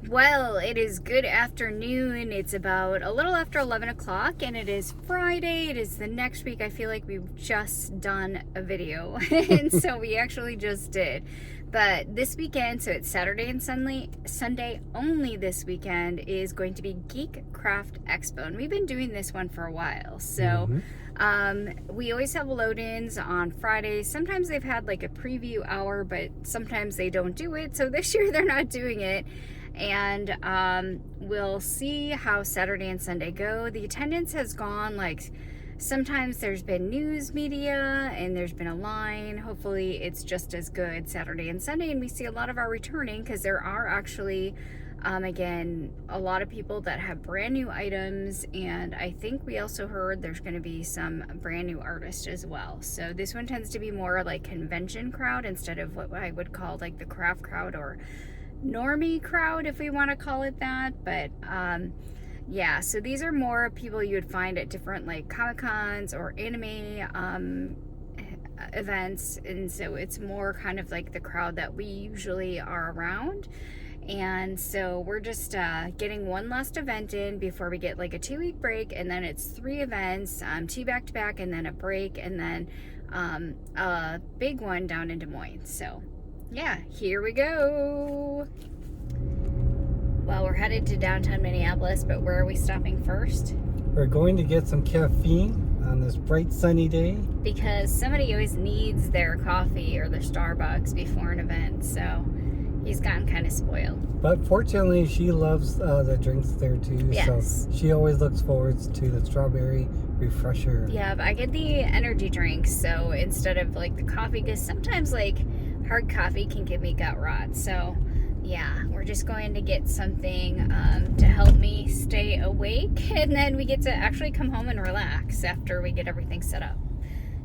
Well, it is good afternoon. It's about a little after 11 o'clock and it is Friday. It is the next week. I feel like we've just done a video and so we actually just did. But this weekend, so it's Saturday and Sunday only this weekend, is going to be GeekCraft Expo. And we've been doing this one for a while. So we always have load-ins on Fridays. Sometimes they've had like a preview hour, but sometimes they don't do it. So this year they're not doing it. And we'll see how Saturday and Sunday go. The attendance has gone, like, sometimes there's been news media and there's been a line. Hopefully it's just as good Saturday and Sunday, and we see a lot of our returning because there are actually again, a lot of people that have brand new items, and I think we also heard there's going to be some brand new artists as well. So this one tends to be more like convention crowd instead of what I would call like the craft crowd or normie crowd, if we want to call it that. But yeah, so these are more people you would find at different like Comic-Cons or anime events, and so it's more kind of like the crowd that we usually are around. And so we're just getting one last event in before we get like a 2-week break, and then it's 3 events, 2 back-to-back, and then a break, and then a big one down in Des Moines. So yeah, here we go. Well, we're headed to downtown Minneapolis, but where are we stopping first? We're going to get some caffeine on this bright sunny day. Because somebody always needs their coffee or their Starbucks before an event, so he's gotten kind of spoiled. But fortunately, she loves the drinks there too. Yes. So she always looks forward to the strawberry refresher. Yeah, but I get the energy drinks, so instead of like the coffee, because sometimes like hard coffee can give me gut rot. So yeah, we're just going to get something to help me stay awake, and then we get to actually come home and relax after we get everything set up.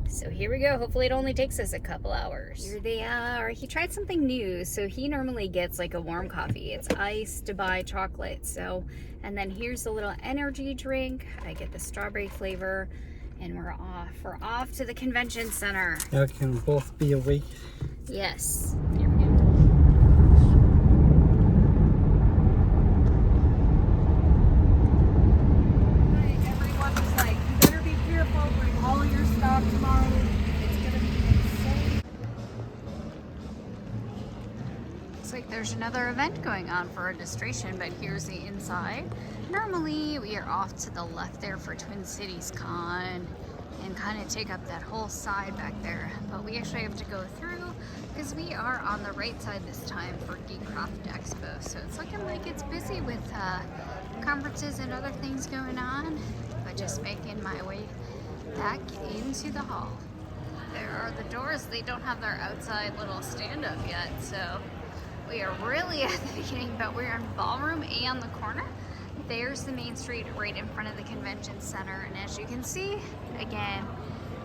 So here we go. Hopefully it only takes us a couple hours. Here they are. He tried something new. So he normally gets like a warm coffee. It's iced by chocolate. So, and then here's the little energy drink. I get the strawberry flavor, and we're off. We're off to the convention center. Now can both be awake. Yes. Here we go. There's another event going on for registration, but here's the inside. Normally we are off to the left there for Twin Cities Con and kind of take up that whole side back there, but we actually have to go through because we are on the right side this time for GeekCraft Expo. So it's looking like it's busy with conferences and other things going on, but just making my way back into the hall. There are the doors. They don't have their outside little stand-up yet, so we are really at the beginning, but we're in Ballroom A on the corner. There's the main street right in front of the convention center, and as you can see, again,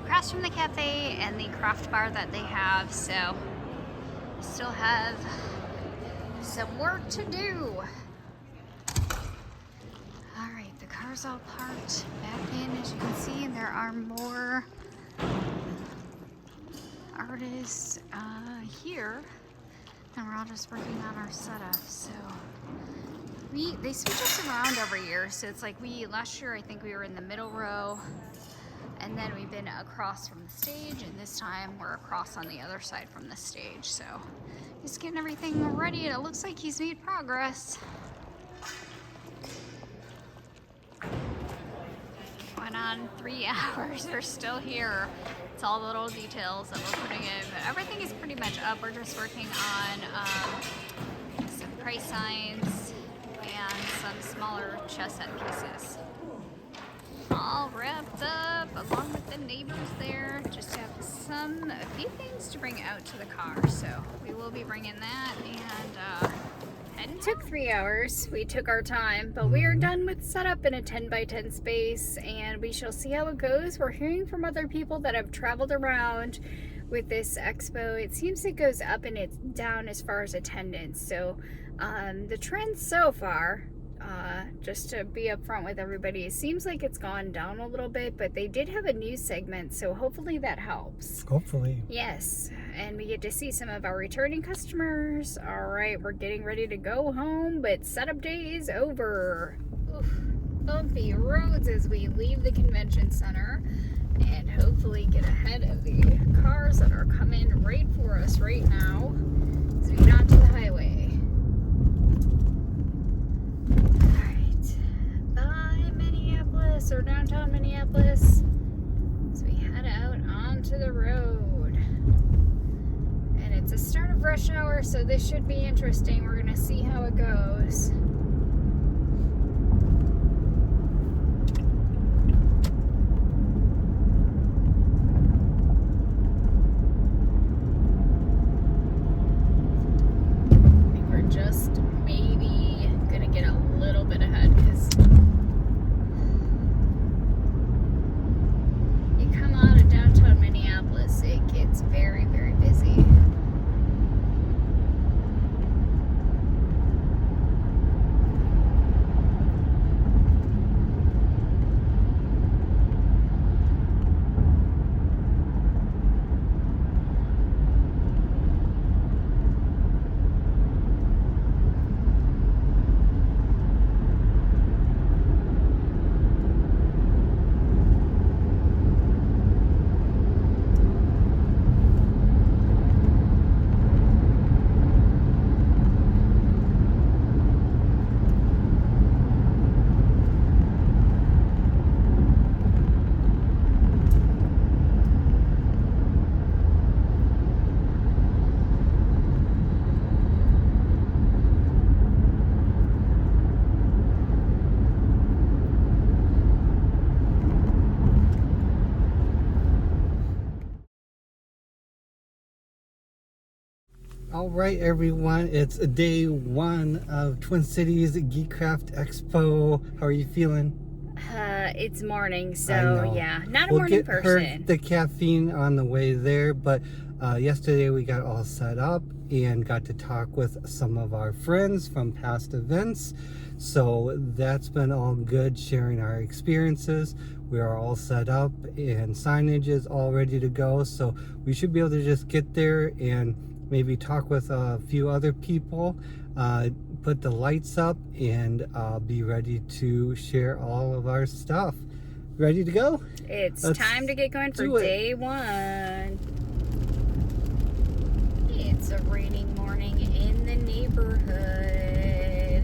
across from the cafe and the craft bar that they have, so still have some work to do. All right, the car's all parked back in, as you can see, and there are more artists here. And we're all just working on our setup. So they switch us around every year. So it's like last year I think we were in the middle row, and then we've been across from the stage, and this time we're across on the other side from the stage. So just getting everything ready, and it looks like he's made progress. Went on 3 hours, we're still here. It's all the little details that we're putting in, but everything is pretty much up. We're just working on some price signs and some smaller chess set pieces. All wrapped up along with the neighbors there. Just have a few things to bring out to the car, so we will be bringing that. And it took 3 hours. We took our time, but we are done with setup in a 10x10 space, and we shall see how it goes. We're hearing from other people that have traveled around with this expo. It seems it goes up and it's down as far as attendance. So the trend so far just to be upfront with everybody. It seems like it's gone down a little bit, but they did have a news segment, so hopefully that helps. Hopefully. Yes, and we get to see some of our returning customers. All right, we're getting ready to go home, but setup day is over. Oof, bumpy roads as we leave the convention center and hopefully get ahead of the cars that are coming right for us right now as we get onto the highway. Or downtown Minneapolis as we head out onto the road. And it's a start of rush hour, so this should be interesting. We're gonna see how it goes. I think we're just maybe gonna get a little bit ahead because it gets very, very busy. All right, everyone. It's day one of Twin Cities GeekCraft Expo. How are you feeling? It's morning, I so know. yeah, not a We'll morning get person. her the caffeine on the way there, but yesterday we got all set up and got to talk with some of our friends from past events. So that's been all good, sharing our experiences. We are all set up and signage is all ready to go. So we should be able to just get there and maybe talk with a few other people, put the lights up, and be ready to share all of our stuff. Ready to go? Let's time to get going for day one. It's a rainy morning in the neighborhood.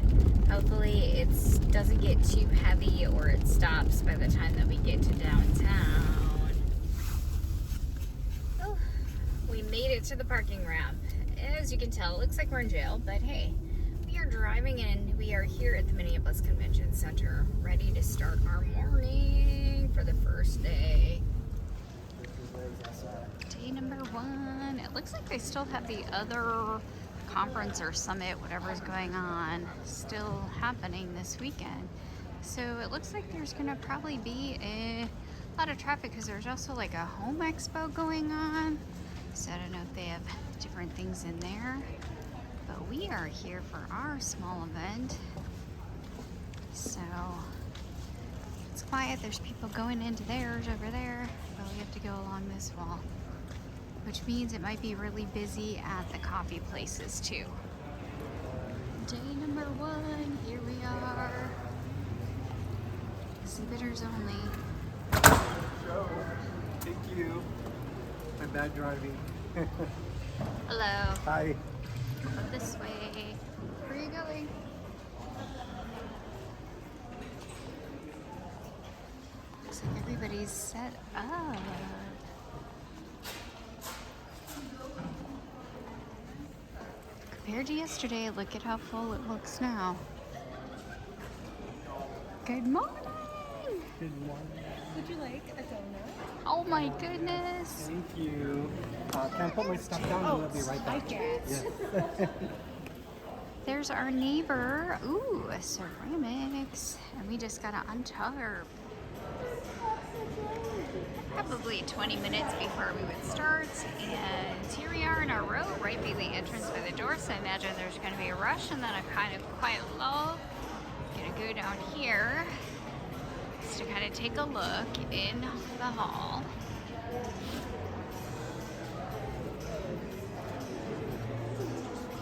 Hopefully it doesn't get too heavy or it stops by the time that we get to downtown. Oh, we made it to the parking ramp. As you can tell, it looks like we're in jail, but hey, we are driving in. We are here at the Minneapolis Convention Center, ready to start our morning for the first day. Day number one. It looks like they still have the other conference or summit, whatever's going on, still happening this weekend. So it looks like there's gonna probably be a lot of traffic because there's also like a home expo going on. So I don't know if they have different things in there, but we are here for our small event. So it's quiet. There's people going into theirs over there, but we have to go along this wall, which means it might be really busy at the coffee places too. Day number one, here we are. Exhibitors only. Thank you. My bad driving. Hello. Hi. Go this way. Where are you going? Looks like everybody's set up. Compared to yesterday, look at how full it looks now. Good morning. Good morning. Would you like a donut? Oh my goodness. Thank you. Can I put my stuff down and we'll be right back? I guess. Yes. There's our neighbor. Ooh, ceramics. And we just got to untarp. Probably 20 minutes before we would start. And here we are in our row right by the entrance by the door. So I imagine there's going to be a rush and then a kind of quiet lull. gonna go down here just to kind of take a look in the hall.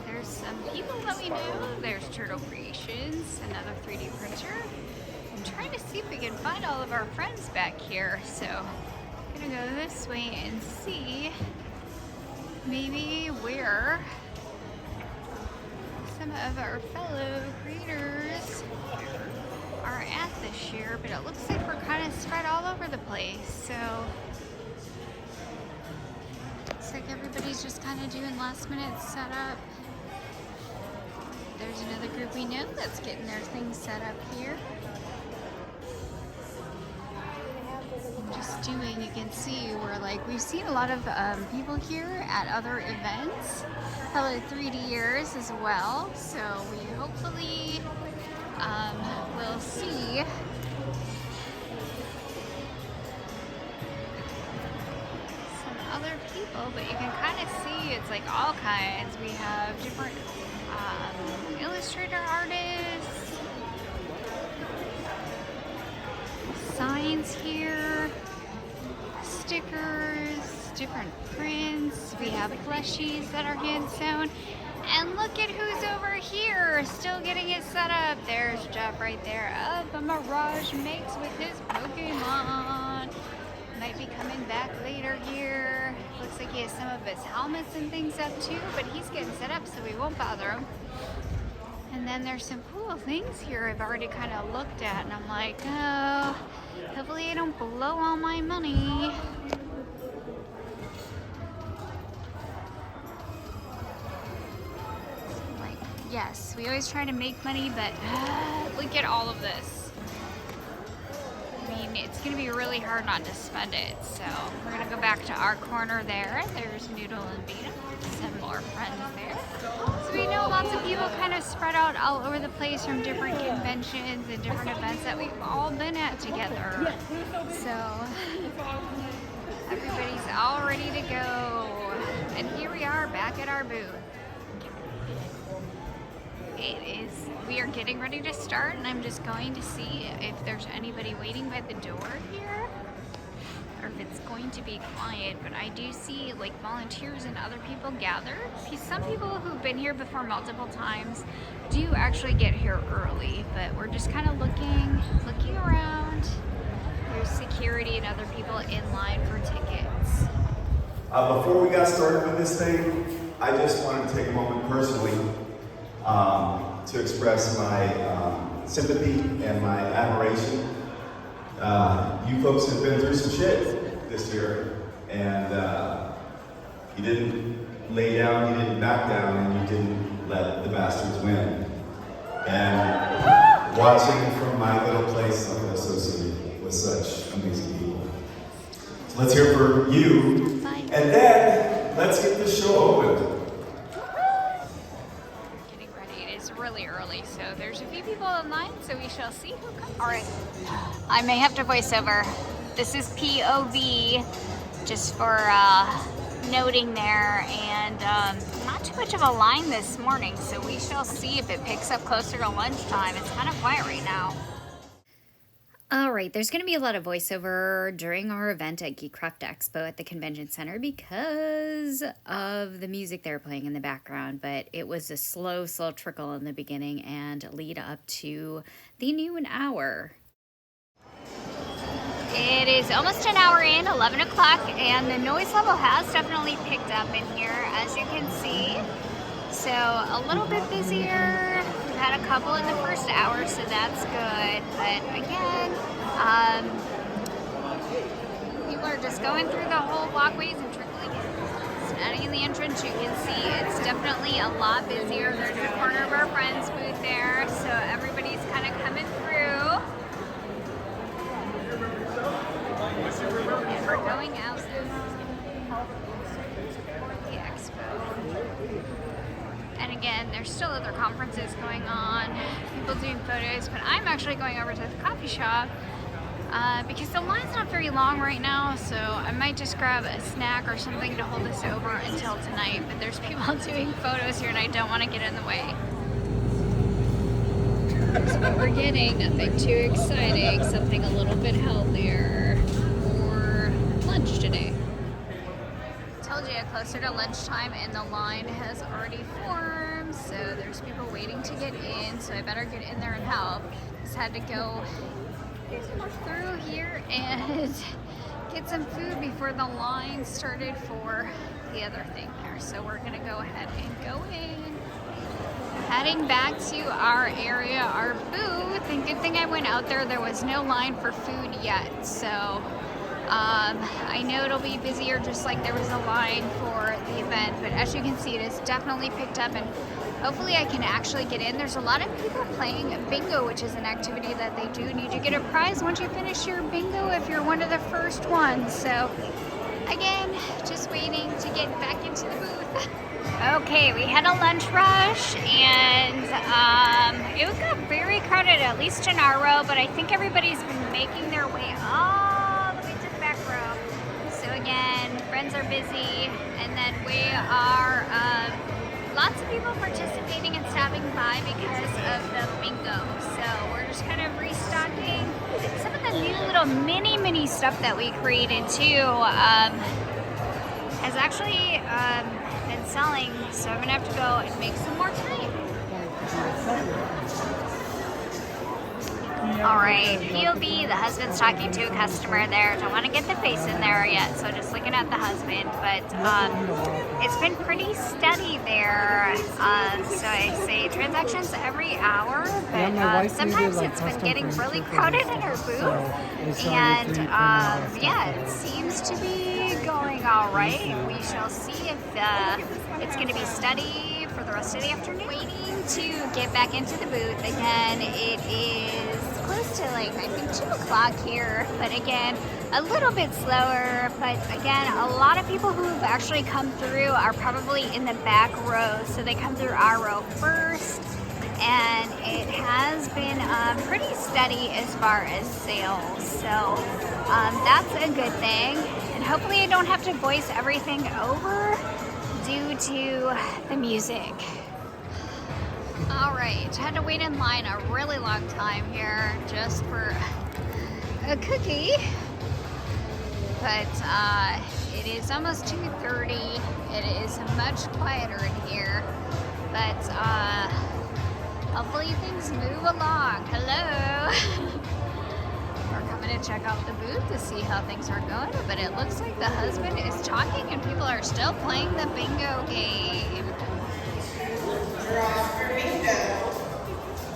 There's some people that we know. There's Turtle Creations, another 3D printer. I'm trying to see if we can find all of our friends back here. So I'm gonna go this way and see maybe where some of our fellow creators are at this year, but it looks like we're kind of spread all over the place. So looks like everybody's just kind of doing last minute setup. There's another group we know that's getting their things set up here. Just doing, you can see we've seen a lot of people here at other events, fellow 3Ders as well. So we hopefully will see some other people, but you can kind of see it's like all kinds. We have different illustrator artists, signs here, stickers, different prints. We have plushies that are hand sewn. And look at who's over here, still getting it set up. There's Jeff right there of the Mirage Makes with his Pokemon. Might be coming back later here. Looks like he has some of his helmets and things up too, but he's getting set up so we won't bother him. And then there's some cool things here I've already kind of looked at, and I'm like, oh, hopefully I don't blow all my money. Like, yes, we always try to make money, but look at all of this. I mean, it's gonna be really hard not to spend it. So we're gonna go back to our corner there. There's Noodle and Beta, some more friends there. So we know lots of people kind of spread out all over the place from different conventions and different events that we've all been at together. So everybody's all ready to go. And here we are back at our booth. We are getting ready to start, and I'm just going to see if there's anybody waiting by the door here, or if it's going to be quiet. But I do see like volunteers and other people gathered. Some people who've been here before multiple times do actually get here early, but we're just kind of looking around. There's security and other people in line for tickets. Before we got started with this thing, I just wanted to take a moment personally to express my sympathy and my admiration. You folks have been through some shit this year, and you didn't lay down, you didn't back down, and you didn't let the bastards win. And watching from my little place, I'm associated with such amazing people. So let's hear for you, and then let's get this show opened. Really early, so there's a few people in line, so we shall see who comes. All right, I may have to voice over. This is POV, just for noting there, and not too much of a line this morning, so we shall see if it picks up closer to lunchtime. It's kind of quiet right now. All right, there's going to be a lot of voiceover during our event at GeekCraft Expo at the Convention Center because of the music they're playing in the background, but it was a slow trickle in the beginning and lead up to the noon hour. It is almost an hour in, 11 o'clock, and the noise level has definitely picked up in here, as you can see. So a little bit busier. We've had a couple in the first hour, so that's good. But again, people are just going through the whole walkways and trickling in. Standing in the entrance, you can see it's definitely a lot busier. There's a corner of our friends booth there, so everybody's kind of coming through. And we're going out for the expo. And again, there's still other conferences going on, people doing photos, but I'm actually going over to the coffee shop because the line's not very long right now, so I might just grab a snack or something to hold us over until tonight, but there's people doing photos here and I don't want to get in the way. Here's what we're getting. Nothing too exciting. Something a little bit healthier for lunch today. Told you closer to lunchtime and the line has already formed, so there's people waiting to get in, so I better get in there and help. Just had to go through here and get some food before the line started for the other thing there. So we're gonna go ahead and go in. Heading back to our area, our booth, and good thing I went out there. There was no line for food yet, so I know it'll be busier just like there was a line for the event, but as you can see, it is definitely picked up, and hopefully I can actually get in. There's a lot of people playing bingo, which is an activity that they do. Need to get a prize once you finish your bingo if you're one of the first ones. So again, just waiting to get back into the booth. Okay, we had a lunch rush, and it got very crowded, at least in our row, but I think everybody's been making their way all the way to the back row. So again, friends are busy, and then we are lots of people participating and stopping by because of the bingo. So we're just kind of restocking some of the new little mini stuff that we created too. Has actually been selling, so I'm gonna have to go and make some more time. All right, POV, the husband's talking to a customer there. Don't want to get the face in there yet, so just looking at the husband. But it's been pretty steady there. So I say transactions every hour, but sometimes it's been getting really crowded in our booth. And yeah, it seems to be going all right. We shall see if it's going to be steady for the rest of the afternoon. Waiting to get back into the booth again. It is close to like I think 2 o'clock here, but again a little bit slower. But again, a lot of people who've actually come through are probably in the back row, so they come through our row first, and it has been pretty steady as far as sales, so that's a good thing. And hopefully I don't have to voice everything over due to the music. All right, had to wait in line a really long time here just for a cookie, but it is almost 2:30. It is much quieter in here, but hopefully things move along. Hello. We're coming to check out the booth to see how things are going, but it looks like the husband is talking and people are still playing the bingo game. Draw for bingo.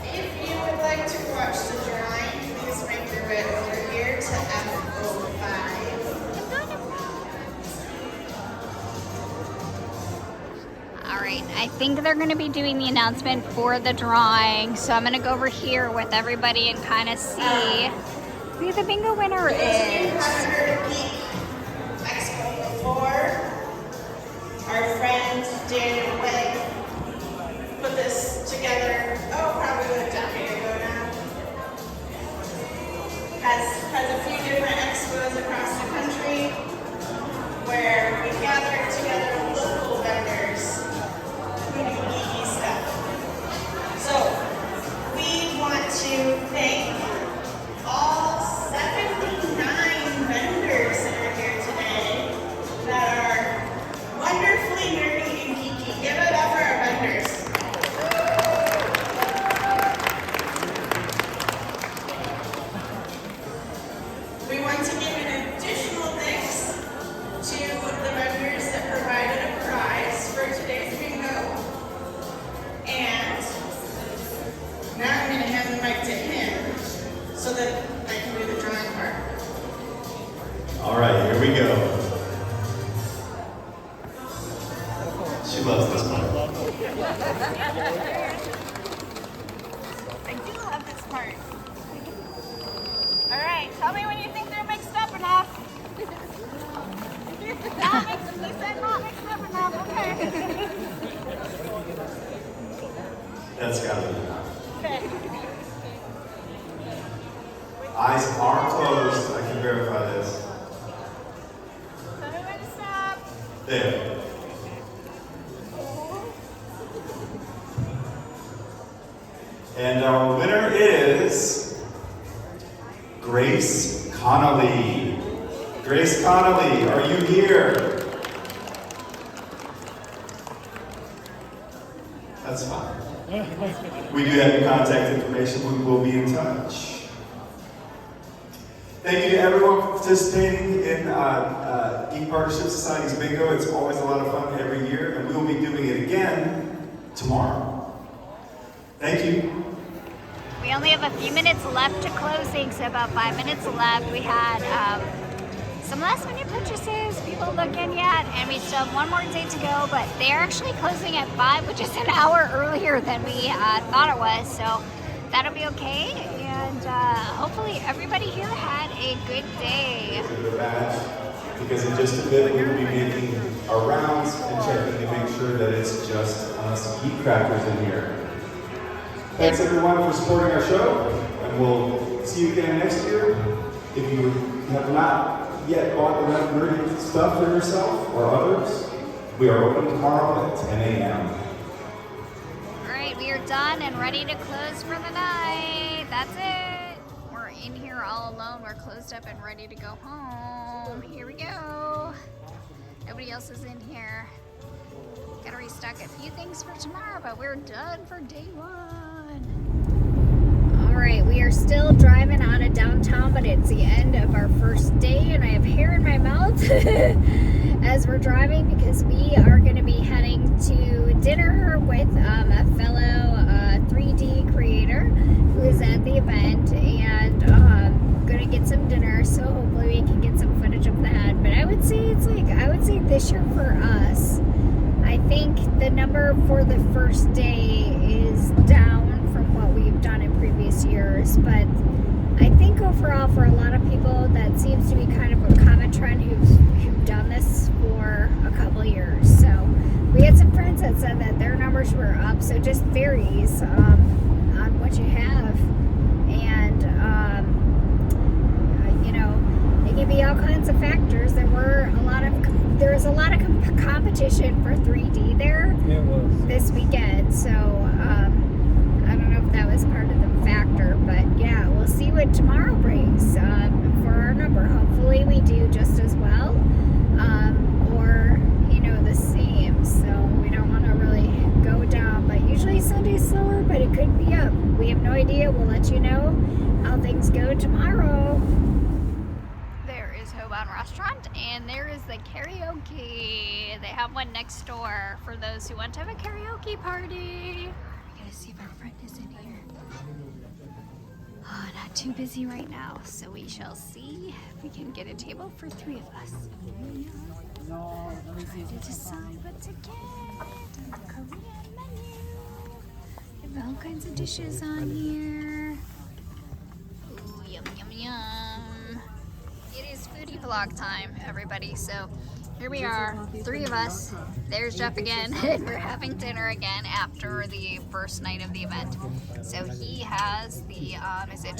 If you would like to watch the drawing, please make your way over here to F05. All right, I think they're going to be doing the announcement for the drawing, so I'm going to go over here with everybody and kind of see who the bingo winner is. You have heard of GeekCraft Expo before. Our friend Daniel Wegg put this together, probably a decade ago now. Has a few different expos across the country where we gather together local vendors who do geeky stuff. So we want to thank all 79 vendors that are here today that are wonderfully nerdy and geeky. Give it up for our vendors. We want to give an additional thanks to the vendors that provided a prize for today's bingo. And now I'm going to hand the mic to him so that I can do the drawing part. All right, here we go. She loves this part. I do love this part. All right, tell me when you think they're mixed up enough. Not mixed, you said not mixed up enough, okay. That's gotta be enough. Okay. Eyes are closed. I can verify this. Tell me when to stop. There. And our winner is Grace Connolly. Grace Connolly, are you here? That's fine. We do have your contact information. We will be in touch. Thank you to everyone for participating in Geek Partnership Society's bingo. It's always a lot of fun every year, and we will be doing it again tomorrow. Thank you. We only have a few minutes left to closing, so about 5 minutes left. We had some last minute purchases, people looking yet, and we still have one more day to go, but they're actually closing at 5, which is an hour earlier than we thought it was, so that'll be okay, and hopefully everybody here had a good day. The badge, because in just a bit we will be making our rounds and checking to make sure that it's just us GeekCrafters in here. Thanks everyone for supporting our show, and we'll see you again next year. If you have not yet bought enough nerdy stuff for yourself or others, we are open tomorrow at 10 a.m. Alright, we are done and ready to close for the night. That's it. We're in here all alone. We're closed up and ready to go home. Here we go. Nobody else is in here. Gotta restock a few things for tomorrow, but we're done for day 1. Alright, we are still driving out of downtown, but it's the end of our first day, and I have hair in my mouth as we're driving because we are going to be heading to dinner with a fellow 3D creator who is at the event, and going to get some dinner, so hopefully we can get some footage of that. But I would say this year for us, I think the number for the first day is down from what we've done in previous years, but I think overall for a lot of people that seems to be kind of a common trend who've done this for a couple of years. So we had some friends that said that their numbers were up, so it just varies on what you have, and it can be all kinds of factors. There was a lot of competition for 3D there this weekend, so I don't know if that was part of the factor, but yeah, we'll see what tomorrow brings for our number. Hopefully we do just as well, or the same, so we don't want to really go down, but usually Sunday's slower, but it could be up. We have no idea. We'll let you know how things go tomorrow. There is Hobound Restaurant, and there is the karaoke. They have one next door for those who want to have a karaoke party. We're gonna see if our friend is in here. Oh, not too busy right now, so we shall see if we can get a table for 3 of us. Trying to decide what to get on the Korean menu. They have all kinds of dishes on here. Ooh, yum, yum, yum. It is foodie vlog time, everybody, so here we are, 3 of us. There's Jeff again, and we're having dinner again after the first night of the event. So he has the, is it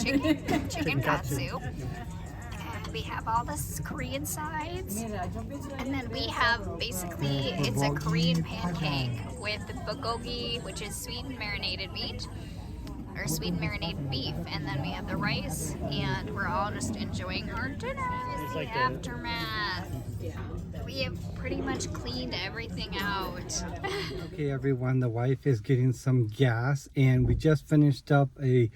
chicken katsu? And we have all this Korean sides. And then we have, basically, it's a Korean pancake with the bulgogi, which is sweet and marinated meat, or sweet and marinated beef. And then we have the rice, and we're all just enjoying our dinner. The aftermath. We have pretty much cleaned everything out. Okay, everyone, the wife is getting some gas, and we just finished up a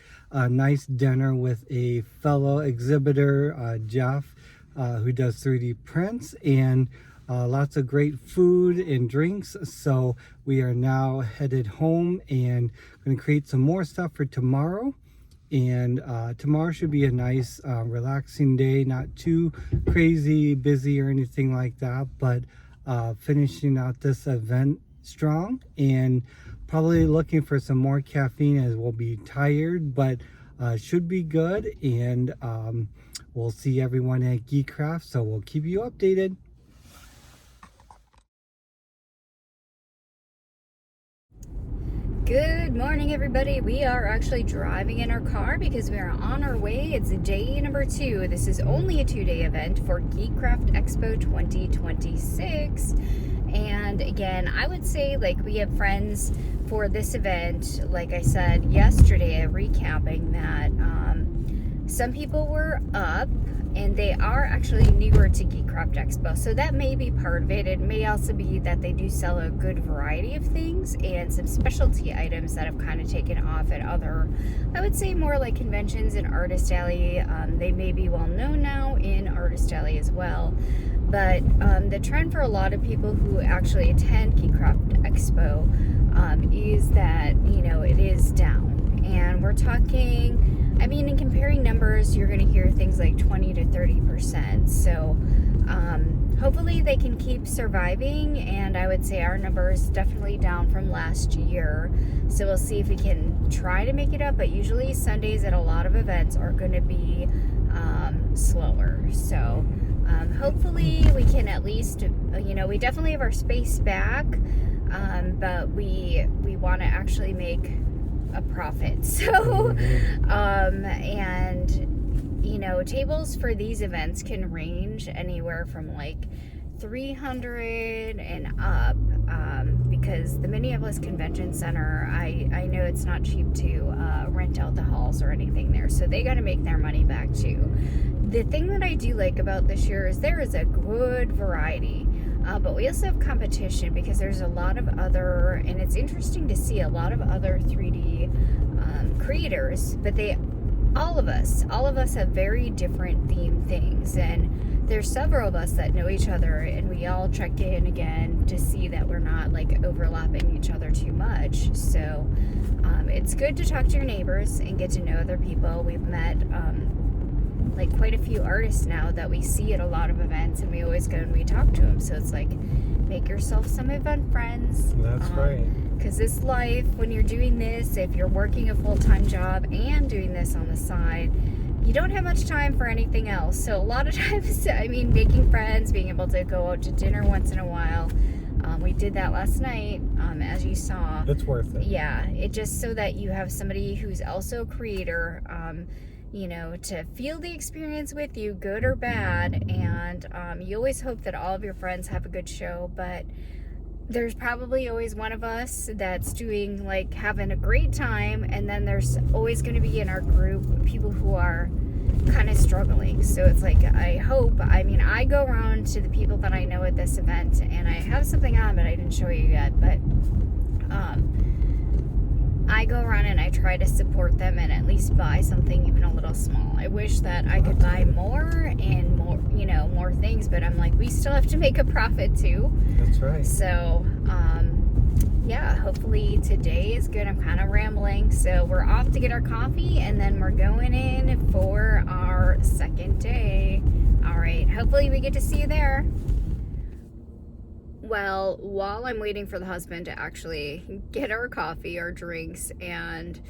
nice dinner with a fellow exhibitor, Jeff, who does 3D prints, and lots of great food and drinks. So we are now headed home and going to create some more stuff for tomorrow. And tomorrow should be a nice relaxing day, not too crazy busy or anything like that, but finishing out this event strong, and probably looking for some more caffeine as we'll be tired, but should be good. And we'll see everyone at GeekCraft, so we'll keep you updated. Good morning, everybody. We are actually driving in our car because we are on our way. It's day number 2. This is only a 2-day event for GeekCraft Expo 2026. And again, I would say, like, we have friends for this event, like I said yesterday, recapping that some people were up, and they are actually newer to GeekCraft Expo, so that may be part of it. It may also be that they do sell a good variety of things and some specialty items that have kind of taken off at other, I would say, more like conventions and Artist Alley. They may be well known now in Artist Alley as well. But the trend for a lot of people who actually attend GeekCraft Expo is that, you know, it is down. And we're talking, I mean, in comparing numbers, you're going to hear things like 20 to 30%. So hopefully they can keep surviving. And I would say our number is definitely down from last year. So we'll see if we can try to make it up. But usually Sundays at a lot of events are going to be slower. So hopefully we can at least, you know, we definitely have our space back, but we want to actually make a profit. So, and, you know, tables for these events can range anywhere from like 300 and up, because the Minneapolis Convention Center, I know it's not cheap to rent out the halls or anything there, so they got to make their money back too. The thing that I do like about this year is there is a good variety, but we also have competition because there's a lot of other, and it's interesting to see a lot of other 3D creators, but all of us have very different themed things, and there's several of us that know each other, and we all check in again to see that we're not like overlapping each other too much. So it's good to talk to your neighbors and get to know other people. We've met like quite a few artists now that we see at a lot of events, and we always go and we talk to them. So it's like, make yourself some event friends. That's right. Because this life, when you're doing this, if you're working a full-time job and doing this on the side, you don't have much time for anything else. So a lot of times, I mean, making friends, being able to go out to dinner once in a while. We did that last night, as you saw. It's worth it. Yeah, it just so that you have somebody who's also a creator, you know, to feel the experience with you, good or bad. And you always hope that all of your friends have a good show, but there's probably always one of us that's doing, like, having a great time, and then there's always going to be in our group people who are kind of struggling. So it's like, I hope, I mean, I go around to the people that I know at this event, and I have something on, but I didn't show you yet, but I go around and I try to support them and at least buy something even a little small. I wish that I could buy more and more, you know, more things, but I'm like, we still have to make a profit too. That's right. So, yeah, hopefully today is good. I'm kind of rambling. So we're off to get our coffee, and then we're going in for our second day. All right, hopefully we get to see you there. Well, while I'm waiting for the husband to actually get our coffee, our drinks, and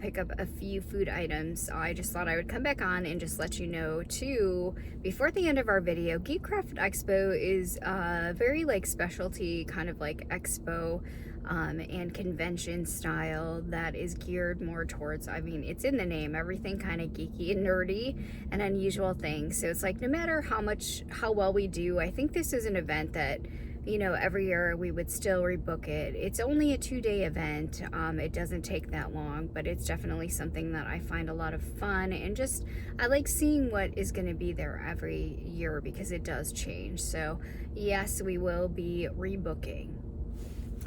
pick up a few food items, I just thought I would come back on and just let you know too, before the end of our video, GeekCraft Expo is a very like specialty kind of like expo and convention style that is geared more towards, I mean, it's in the name, everything kind of geeky and nerdy and unusual things. So it's like, no matter how well we do, I think this is an event that, you know, every year we would still rebook it. It's only a 2-day event. It doesn't take that long, but it's definitely something that I find a lot of fun, and just, I like seeing what is going to be there every year because it does change. So yes, we will be rebooking.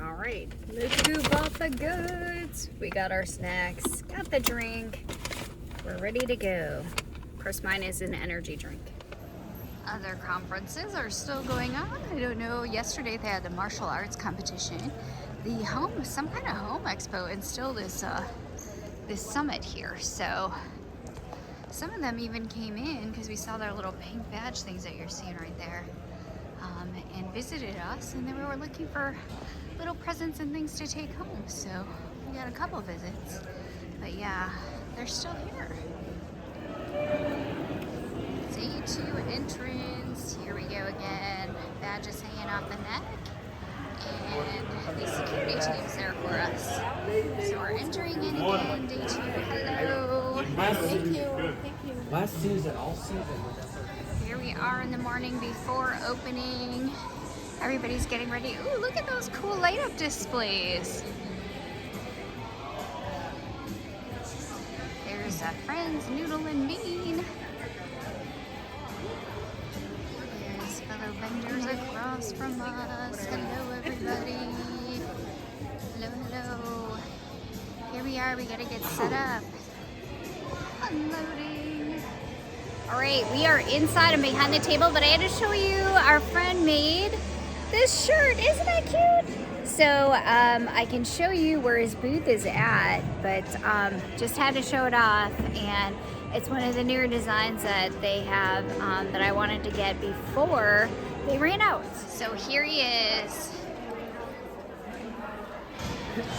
All right, let's move off the goods. We got our snacks, got the drink. We're ready to go. Of course, mine is an energy drink. Other conferences are still going on. I don't know, yesterday they had the martial arts competition, some kind of home expo, and still this summit here. So some of them even came in because we saw their little pink badge things that you're seeing right there, and visited us, and they were looking for little presents and things to take home. So we got a couple visits, but yeah, they're still here. Day 2 entrance. Here we go again. Badges hanging off the neck, and the security team's there for us. So we're entering in again. Day 2. Hello. Thank you. Last season, all season. Here we are in the morning before opening. Everybody's getting ready. Ooh, look at those cool light up displays. There's friends Noodle and Bean. There's fellow vendors across from us. Hello, everybody. Hello, hello. Here we are. We gotta get set up. Unloading. All right, we are inside and behind the table, but I had to show you our friend made this shirt. Isn't that cute? So I can show you where his booth is at, but just had to show it off, and it's one of the newer designs that they have that I wanted to get before they ran out. So here he is.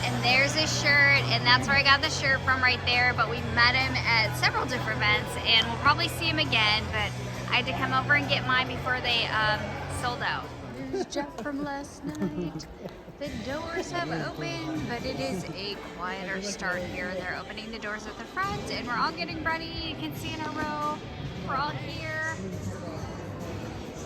And there's his shirt, and that's where I got the shirt from right there, but we met him at several different events, and we'll probably see him again, but I had to come over and get mine before they sold out. There's Jeff from last night. The doors have opened, but it is a quieter start here. They're opening the doors at the front, and we're all getting ready. You can see in a row. We're all here.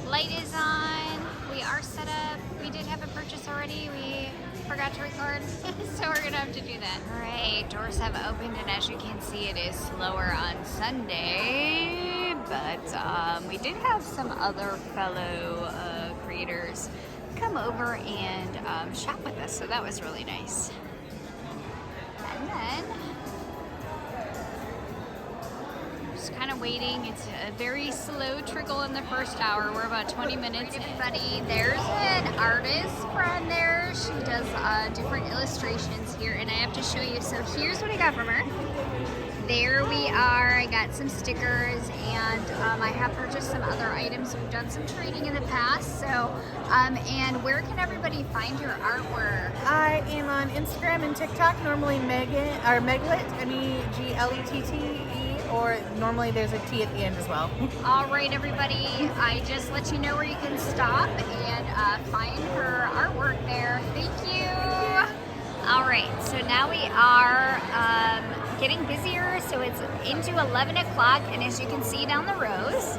Light is on. We are set up. We did have a purchase already. We forgot to record, so we're gonna have to do that. All right, doors have opened, and as you can see, it is slower on Sunday, but we did have some other fellow creators come over and shop with us, so that was really nice. And then just kind of waiting. It's a very slow trickle in the first hour. We're about 20 minutes in. Buddy, there's an artist friend there. She does different illustrations here, and I have to show you. So here's what I got from her. There we are. I got some stickers, and I have purchased some other items. We've done some trading in the past. So, and where can everybody find your artwork? I am on Instagram and TikTok, normally Megan or Meglett, Meglette, or normally there's a T at the end as well. All right, everybody. I just let you know where you can stop and find her artwork there. Thank you. All right, so now we are getting busier, so it's into 11 o'clock, and as you can see down the rows,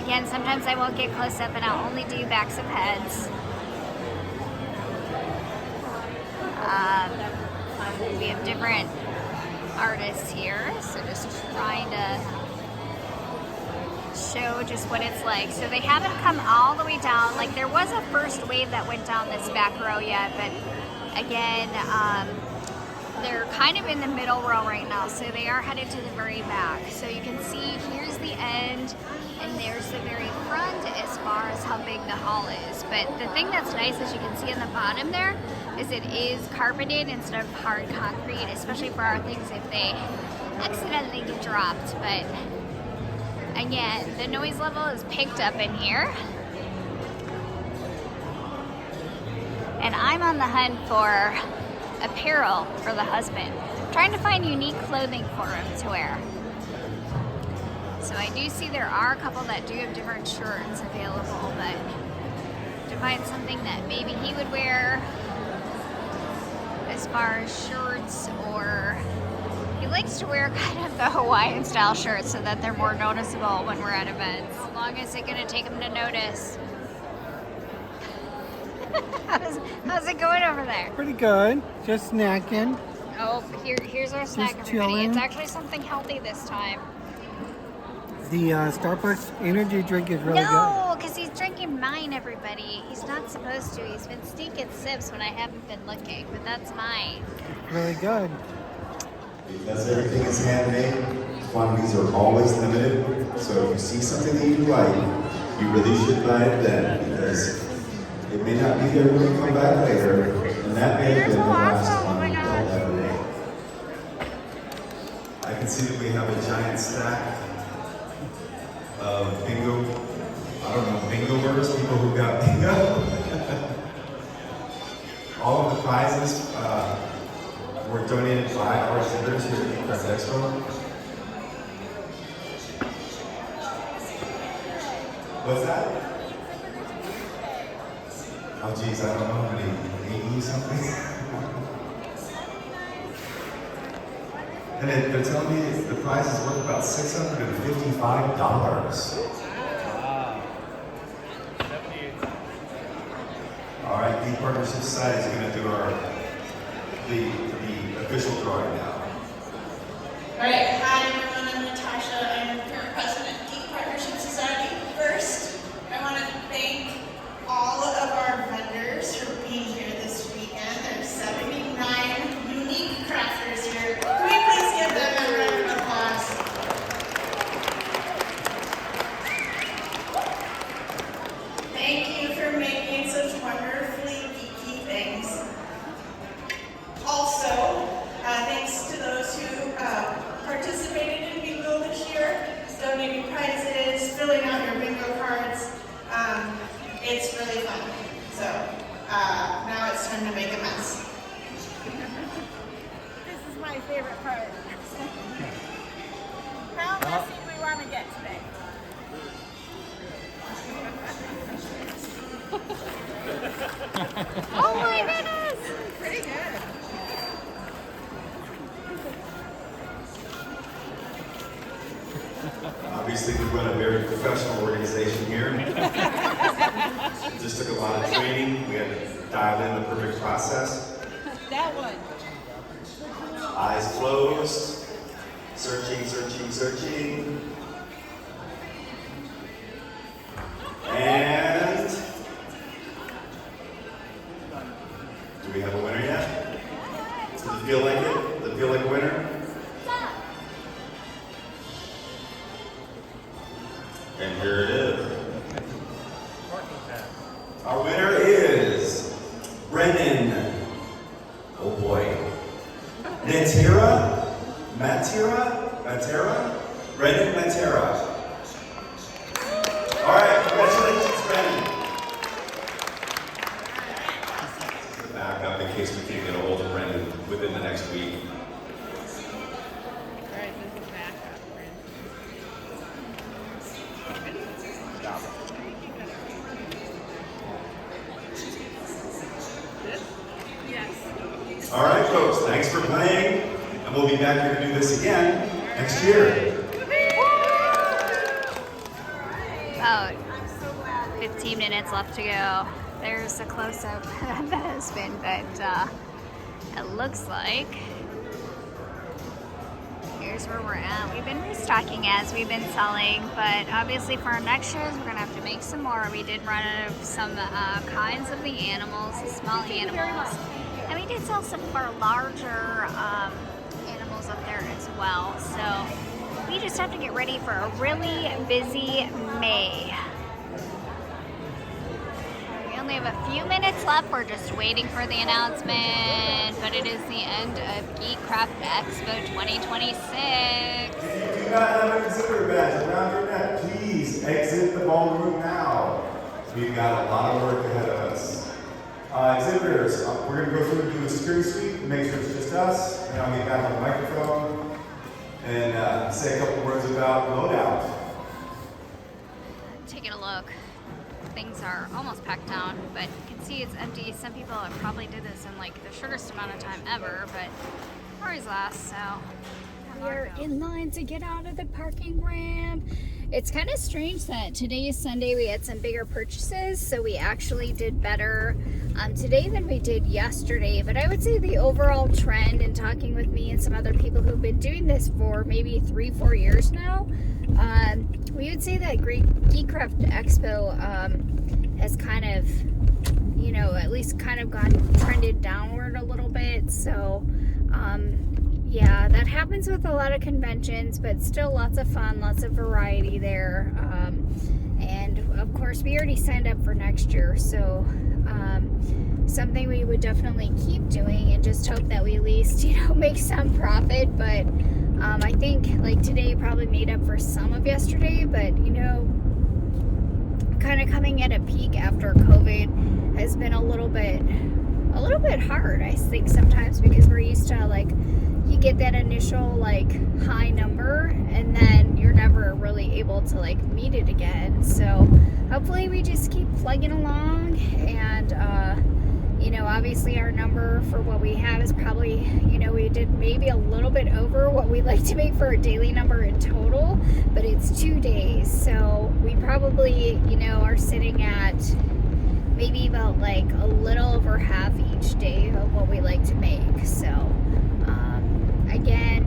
again, sometimes I won't get close up and I'll only do backs of heads. We have different artists here, so just trying to show just what it's like. So they haven't come all the way down. Like, there was a first wave that went down this back row yet, but again, they're kind of in the middle row right now, so they are headed to the very back. So you can see here's the end, and there's the very front as far as how big the hall is. But the thing that's nice, as you can see on the bottom there, is it is carpeted instead of hard concrete, especially for our things if they accidentally get dropped. But again, the noise level is picked up in here. And I'm on the hunt for apparel for the husband. Trying to find unique clothing for him to wear. So I do see there are a couple that do have different shirts available, but to find something that maybe he would wear as far as shirts, or he likes to wear kind of the Hawaiian style shirts so that they're more noticeable when we're at events. How long is it going to take him to notice? How's it going over there? Pretty good. Just snacking. Oh, here's our snack, Just everybody. chilling. It's actually something healthy this time. The Starbucks energy drink is really No, because he's drinking mine, everybody. He's not supposed to. He's been sneaking sips when I haven't been looking, but that's mine. good. Really good. Because everything is handmade, quantities are always limited. So if you see something that you like, you really should buy it then, because it may not be there when you come back later, and that may have been the last one you'll ever make. I can see that we have a giant stack of bingo, I don't know, bingo birds, people who got bingo. All of the prizes were donated by our exhibitors here at GeekCraft Expo. What's that? Oh geez, I don't know how many, 80 something? And they're telling me the prize is worth about $655. Wow. All right, the Partnership Society is going to do the official drawing now. All right, hi everyone, I'm Natasha. I'm current president of Geek Partnership Society. First, I want to thank all of our vendors for being here this weekend. There's 79 unique crafters here. Can we please give them a round of applause? Thank you for making such wonderfully geeky things. Also, thanks to those who participated in bingo this year, donating prizes, filling out your bingo cards. It's really fun. So now it's time to make a mess. This is my favorite part. How messy do we want to get today? Oh my goodness! Pretty good. Obviously, we run a very professional organization here. It just took a lot of training. We had to dial in the perfect process. That one. Eyes closed. Searching, searching, searching. And do we have a winner yet? Does it feel like it? Does it feel like a winner? And here it is. Our winner is Brennan. Oh boy. Matera? Brennan Matera. All right, congratulations, Brennan. The backup in case we can't get a hold of Brennan within the next week. Alright, this is back up, Yes. All right, folks, thanks for playing, and we'll be back here to do this again next year. About 15 minutes left to go. There's a close-up of the husband, but it looks like here's where we're at. We've been restocking as we've been selling, but obviously for our next shows, we're gonna have to make some more. We did run out of some kinds of the animals, the small animals, and we did sell some of our larger animals up there as well. So we just have to get ready for a really busy May. We only have a few minutes left. We're just waiting for the announcement, but it is the end of GeekCraft Expo 2026. If you do not have an exhibitor badge around your neck, please exit the ballroom now. We've got a lot of work ahead of us. Exhibitors, we're going to go through and do a security sweep and make sure it's just us, and I'll get back on the microphone and say a couple words about loadout. Taking a look. Things are almost packed down, but you can see it's empty. Some people have probably did this in like the shortest amount of time ever, but ours lasts, so. We're in line to get out of the parking ramp. It's kind of strange that today is Sunday. We had some bigger purchases, so we actually did better today than we did yesterday. But I would say the overall trend, in talking with me and some other people who've been doing this for maybe 3-4 years now, we would say that GeekCraft Expo has kind of, you know, at least kind of trended downward a little bit. So yeah, that happens with a lot of conventions, but still lots of fun, lots of variety there. And of course, we already signed up for next year, so something we would definitely keep doing, and just hope that we at least, you know, make some profit. But I think like today probably made up for some of yesterday, but you know, kind of coming at a peak after COVID has been a little bit hard, I think, sometimes, because we're used to, like, you get that initial like high number and then you're never really able to like meet it again. So hopefully we just keep plugging along, and you know, obviously our number for what we have is probably, you know, we did maybe a little bit over what we like to make for a daily number in total, but it's 2 days, so we probably, you know, are sitting at maybe about like a little over half each day of what we like to make. So again,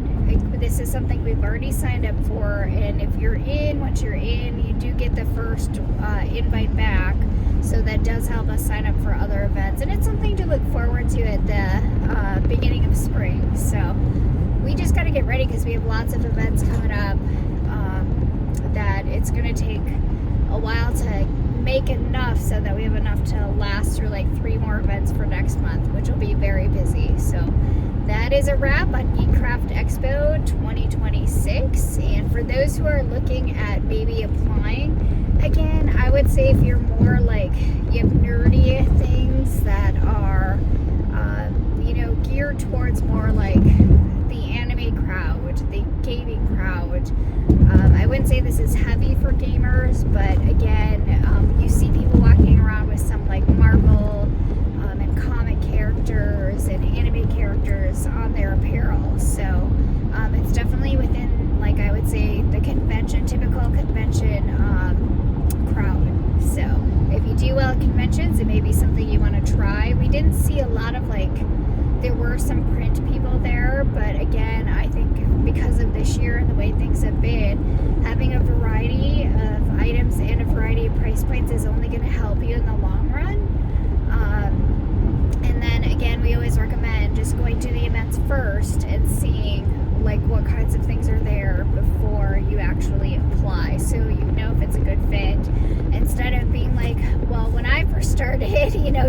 the this is something we've already signed up for, and if you're in, once you're in, you do get the first invite back. So that does help us sign up for other events, and it's something to look forward to at the beginning of spring. So we just got to get ready because we have lots of events coming up that it's going to take a while to make enough so that we have enough to last through like 3 more events for next month, which will be very busy. So that is a wrap on GeekCraft Expo 2026. And for those who are looking at maybe applying, again, I would say if you're more like, you have nerdy things that are, geared towards more like the anime crowd, the gaming crowd. I wouldn't say this is heavy for gamers, but again, you see people walking around with some like Marvel and comic characters and anime characters on their apparel. So it's definitely within, like, I would say, the typical convention crowd. So if you do well at conventions, it may be something you want to try. We didn't see a lot of there were some print people there, but again, I think because of this year and the way things have been, having a variety of items and a variety of price points is only going to help you in the long run. And then again, we always recommend just going to the events first and seeing like what kinds of things are there before you actually apply, so you know if it's a good fit, instead of being like, well, when I first started,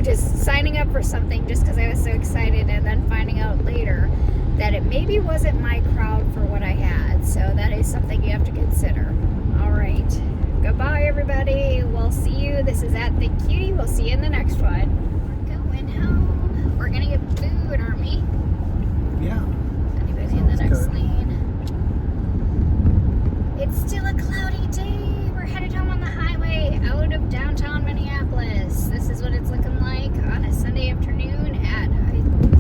just signing up for something just because I was so excited and then finding out later that it maybe wasn't my crowd for what I had. So that is something you have to consider. All right, goodbye everybody, we'll see you. This is at Think Cutie. We'll see you in the next one. We're going home. We're gonna get food, aren't we? Yeah. Anybody in the next good. lane? It's still a cloudy day. We're headed home on the highway out of downtown Minneapolis. This is what it's looking like on a Sunday afternoon at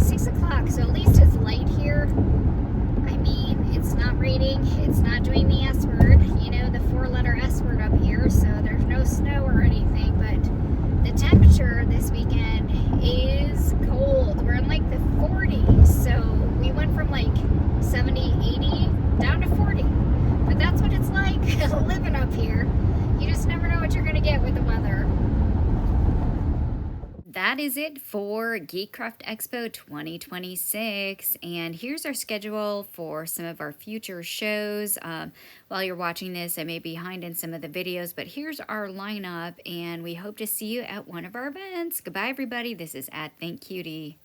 6 o'clock. So at least it's light here. I mean, it's not raining. It's not doing the S word, the 4-letter S word up here. So there's no snow or anything. But the temperature this weekend is cold. We're in like the 40s. So we went from like 70, 80 down to 40. But that's what it's like living up here. You just never know what you're going to get with the weather. That is it for GeekCraft Expo 2026. And here's our schedule for some of our future shows. While you're watching this, I may be behind in some of the videos, but here's our lineup, and we hope to see you at one of our events. Goodbye, everybody. This is at Think Cutie.